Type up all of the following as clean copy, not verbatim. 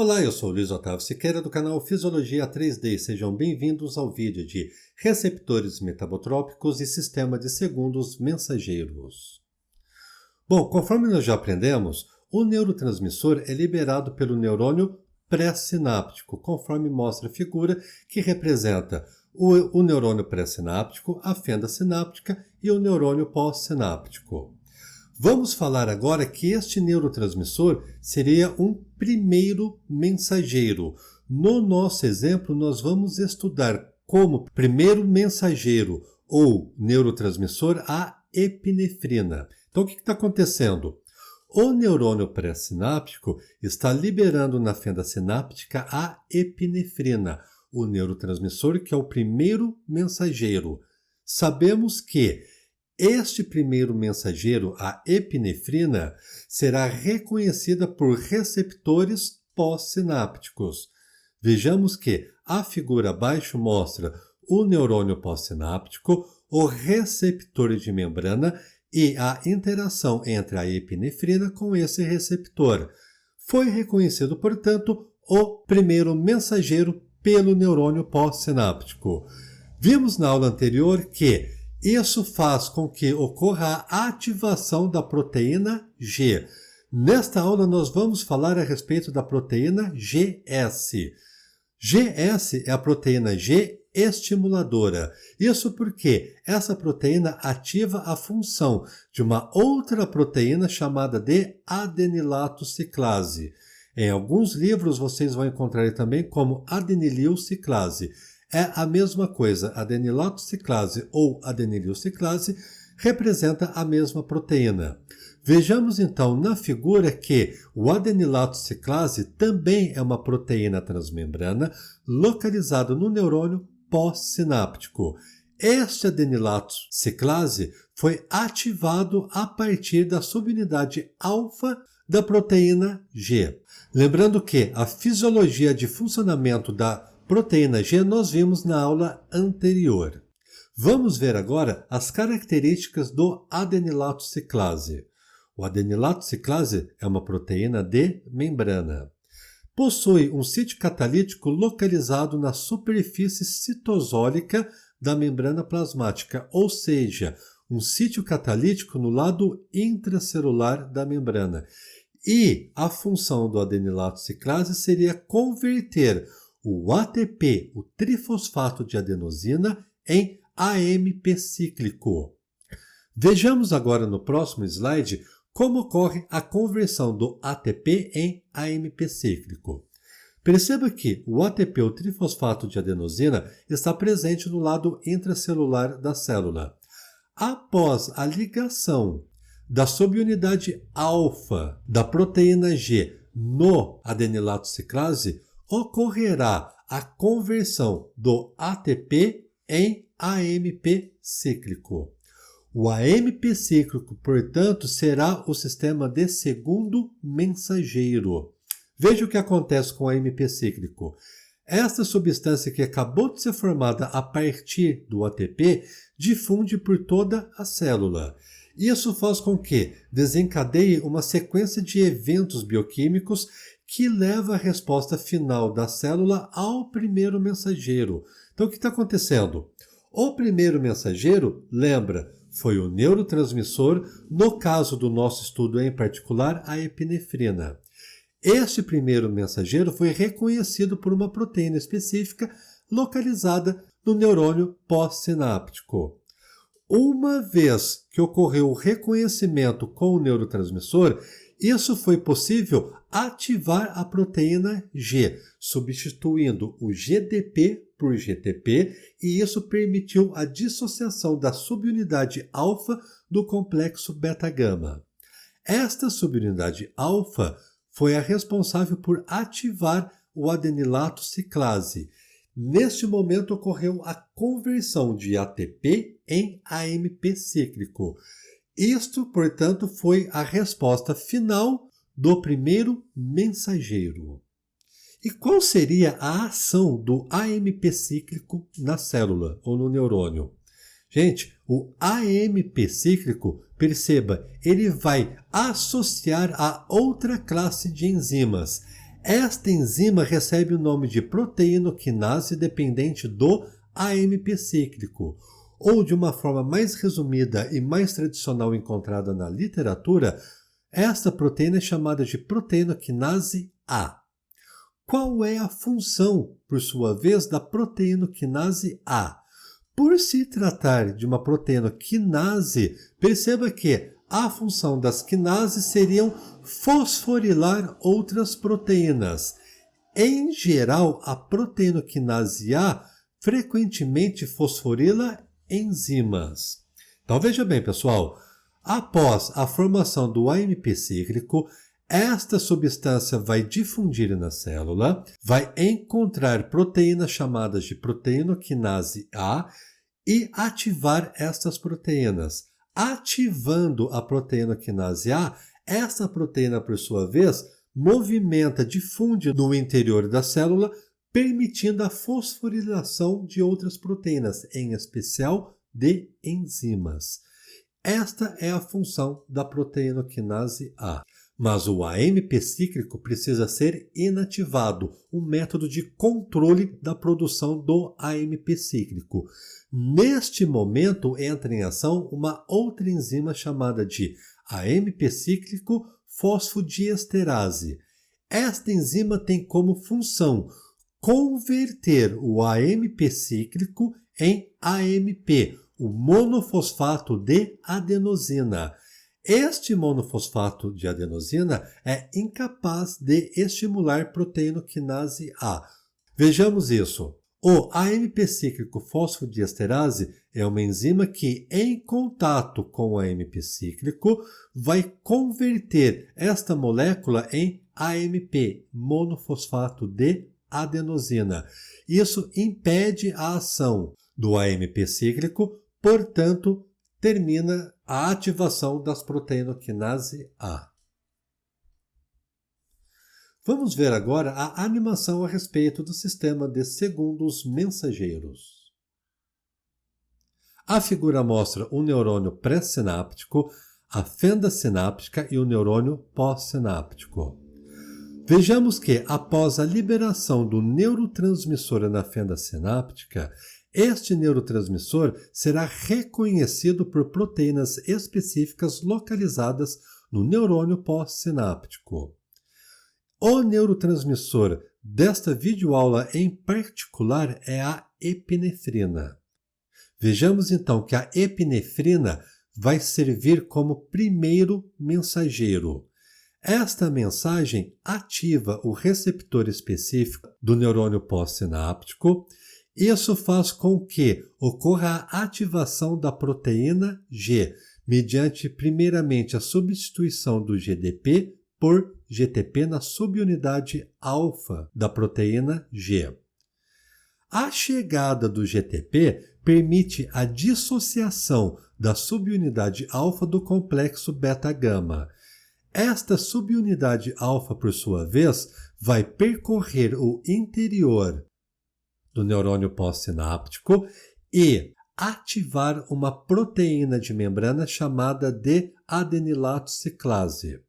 Olá, eu sou o Luiz Otávio Siqueira do canal Fisiologia 3D. Sejam bem-vindos ao vídeo de receptores metabotrópicos e sistema de segundos mensageiros. Bom, conforme nós já aprendemos, o neurotransmissor é liberado pelo neurônio pré-sináptico, conforme mostra a figura que representa o neurônio pré-sináptico, a fenda sináptica e o neurônio pós-sináptico. Vamos falar agora que este neurotransmissor seria um primeiro mensageiro. No nosso exemplo, nós vamos estudar como primeiro mensageiro ou neurotransmissor a epinefrina. Então, o que está acontecendo? O neurônio pré-sináptico está liberando na fenda sináptica a epinefrina, o neurotransmissor que é o primeiro mensageiro. Sabemos que este primeiro mensageiro, a epinefrina, será reconhecida por receptores pós-sinápticos. Vejamos que a figura abaixo mostra o neurônio pós-sináptico, o receptor de membrana e a interação entre a epinefrina com esse receptor. Foi reconhecido, portanto, o primeiro mensageiro pelo neurônio pós-sináptico. Vimos na aula anterior que isso faz com que ocorra a ativação da proteína G. Nesta aula nós vamos falar a respeito da proteína GS. GS é a proteína G estimuladora. Isso porque essa proteína ativa a função de uma outra proteína chamada de adenilato ciclase. Em alguns livros vocês vão encontrar também como adenilil ciclase. É a mesma coisa, adenilato ciclase ou adenilil ciclase representa a mesma proteína. Vejamos então na figura que o adenilato ciclase também é uma proteína transmembrana localizada no neurônio pós-sináptico. Este adenilato ciclase foi ativado a partir da subunidade alfa da proteína G. Lembrando que a fisiologia de funcionamento da proteína G nós vimos na aula anterior. Vamos ver agora as características do adenilato ciclase. O adenilato ciclase é uma proteína de membrana. Possui um sítio catalítico localizado na superfície citosólica da membrana plasmática, ou seja, um sítio catalítico no lado intracelular da membrana. E a função do adenilato ciclase seria converter o ATP, o trifosfato de adenosina, em AMP cíclico. Vejamos agora no próximo slide como ocorre a conversão do ATP em AMP cíclico. Perceba que o ATP, o trifosfato de adenosina, está presente no lado intracelular da célula. Após a ligação da subunidade alfa da proteína G no adenilato ciclase, ocorrerá a conversão do ATP em AMP cíclico. O AMP cíclico, portanto, será o sistema de segundo mensageiro. Veja o que acontece com o AMP cíclico. Esta substância que acabou de ser formada a partir do ATP difunde por toda a célula. Isso faz com que desencadeie uma sequência de eventos bioquímicos que leva a resposta final da célula ao primeiro mensageiro. Então, o que está acontecendo? O primeiro mensageiro, lembra, foi o neurotransmissor, no caso do nosso estudo em particular, a epinefrina. Este primeiro mensageiro foi reconhecido por uma proteína específica localizada no neurônio pós-sináptico. Uma vez que ocorreu o reconhecimento com o neurotransmissor, isso foi possível ativar a proteína G, substituindo o GDP por GTP, e isso permitiu a dissociação da subunidade alfa do complexo beta-gama. Esta subunidade alfa foi a responsável por ativar o adenilato ciclase. Neste momento ocorreu a conversão de ATP em AMP cíclico. Isto, portanto, foi a resposta final do primeiro mensageiro. E qual seria a ação do AMP cíclico na célula ou no neurônio? Gente, o AMP cíclico, perceba, ele vai associar a outra classe de enzimas. Esta enzima recebe o nome de proteinoquinase dependente do AMP cíclico, ou de uma forma mais resumida e mais tradicional encontrada na literatura, esta proteína é chamada de proteinoquinase A. Qual é a função, por sua vez, da proteinoquinase A? Por se tratar de uma proteinoquinase, perceba que a função das quinases seriam fosforilar outras proteínas. Em geral, a proteinoquinase A frequentemente fosforila enzimas. Então veja bem, pessoal, após a formação do AMP cíclico, esta substância vai difundir na célula, vai encontrar proteínas chamadas de proteinoquinase A e ativar estas proteínas. Ativando a proteinoquinase A, essa proteína, por sua vez, movimenta, difunde no interior da célula, permitindo a fosforilação de outras proteínas, em especial de enzimas. Esta é a função da proteinoquinase A. Mas o AMP cíclico precisa ser inativado, um método de controle da produção do AMP cíclico. Neste momento entra em ação uma outra enzima chamada de AMP cíclico fosfodiesterase. Esta enzima tem como função converter o AMP cíclico em AMP, o monofosfato de adenosina. Este monofosfato de adenosina é incapaz de estimular proteinoquinase A. Vejamos isso. O AMP cíclico fosfodiesterase é uma enzima que, em contato com o AMP cíclico, vai converter esta molécula em AMP, monofosfato de adenosina. Isso impede a ação do AMP cíclico, portanto, termina a ativação das proteinoquinase A. Vamos ver agora a animação a respeito do sistema de segundos mensageiros. A figura mostra o neurônio pré-sináptico, a fenda sináptica e o neurônio pós-sináptico. Vejamos que, após a liberação do neurotransmissor na fenda sináptica, este neurotransmissor será reconhecido por proteínas específicas localizadas no neurônio pós-sináptico. O neurotransmissor desta videoaula em particular é a epinefrina. Vejamos então que a epinefrina vai servir como primeiro mensageiro. Esta mensagem ativa o receptor específico do neurônio pós-sináptico. Isso faz com que ocorra a ativação da proteína G, mediante primeiramente a substituição do GDP por GTP na subunidade alfa da proteína G. A chegada do GTP permite a dissociação da subunidade alfa do complexo beta-gama. Esta subunidade alfa, por sua vez, vai percorrer o interior do neurônio pós-sináptico e ativar uma proteína de membrana chamada de adenilato ciclase.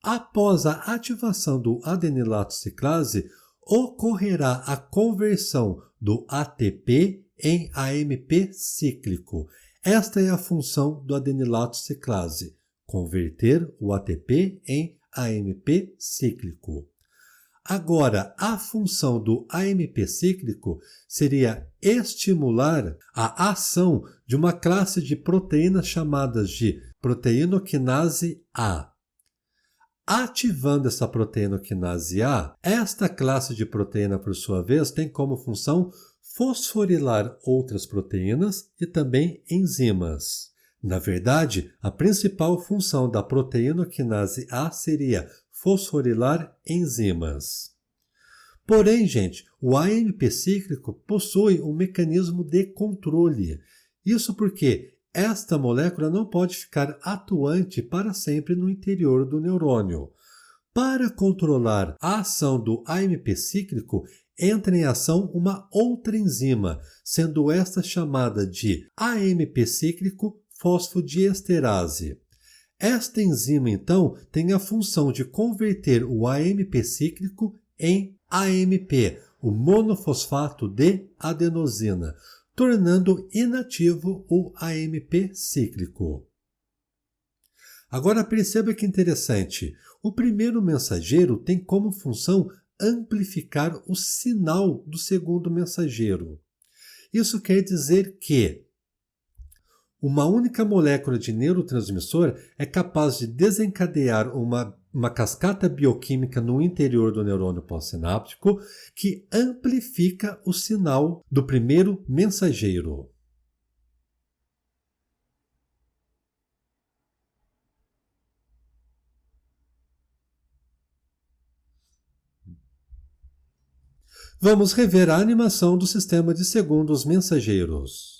Após a ativação do adenilato ciclase, ocorrerá a conversão do ATP em AMP cíclico. Esta é a função do adenilato ciclase, converter o ATP em AMP cíclico. Agora, a função do AMP cíclico seria estimular a ação de uma classe de proteínas chamadas de proteinoquinase A. Ativando essa proteinoquinase A, esta classe de proteína, por sua vez, tem como função fosforilar outras proteínas e também enzimas. Na verdade, a principal função da proteinoquinase A seria fosforilar enzimas. Porém, gente, o AMP cíclico possui um mecanismo de controle. Isso porque esta molécula não pode ficar atuante para sempre no interior do neurônio. Para controlar a ação do AMP cíclico, entra em ação uma outra enzima, sendo esta chamada de AMP cíclico fosfodiesterase. Esta enzima, então, tem a função de converter o AMP cíclico em AMP, o monofosfato de adenosina, tornando inativo o AMP cíclico. Agora perceba que interessante, o primeiro mensageiro tem como função amplificar o sinal do segundo mensageiro. Isso quer dizer que uma única molécula de neurotransmissor é capaz de desencadear uma cascata bioquímica no interior do neurônio pós-sináptico que amplifica o sinal do primeiro mensageiro. Vamos rever a animação do sistema de segundos mensageiros.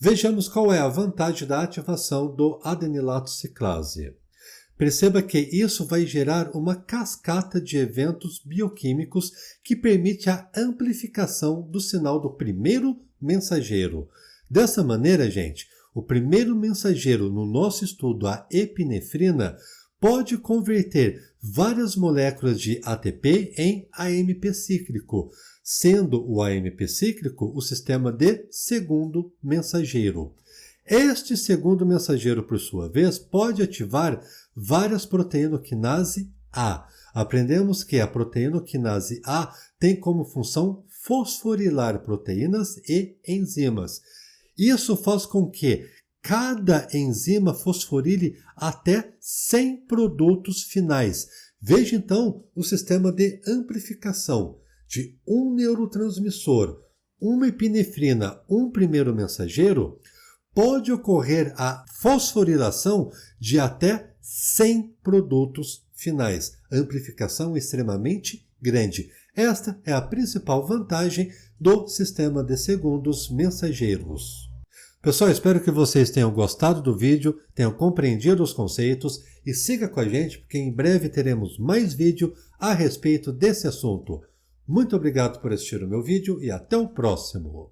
Vejamos qual é a vantagem da ativação do adenilato ciclase. Perceba que isso vai gerar uma cascata de eventos bioquímicos que permite a amplificação do sinal do primeiro mensageiro. Dessa maneira, gente, o primeiro mensageiro no nosso estudo, a epinefrina, pode converter várias moléculas de ATP em AMP cíclico, sendo o AMP cíclico o sistema de segundo mensageiro. Este segundo mensageiro, por sua vez, pode ativar várias proteinoquinase A. Aprendemos que a proteinoquinase A tem como função fosforilar proteínas e enzimas. Isso faz com que cada enzima fosforile até 100 produtos finais. Veja então o sistema de amplificação de um neurotransmissor, uma epinefrina, um primeiro mensageiro, pode ocorrer a fosforilação de até 100 produtos finais. Amplificação extremamente grande. Esta é a principal vantagem do sistema de segundos mensageiros. Pessoal, espero que vocês tenham gostado do vídeo, tenham compreendido os conceitos e siga com a gente porque em breve teremos mais vídeo a respeito desse assunto. Muito obrigado por assistir o meu vídeo e até o próximo!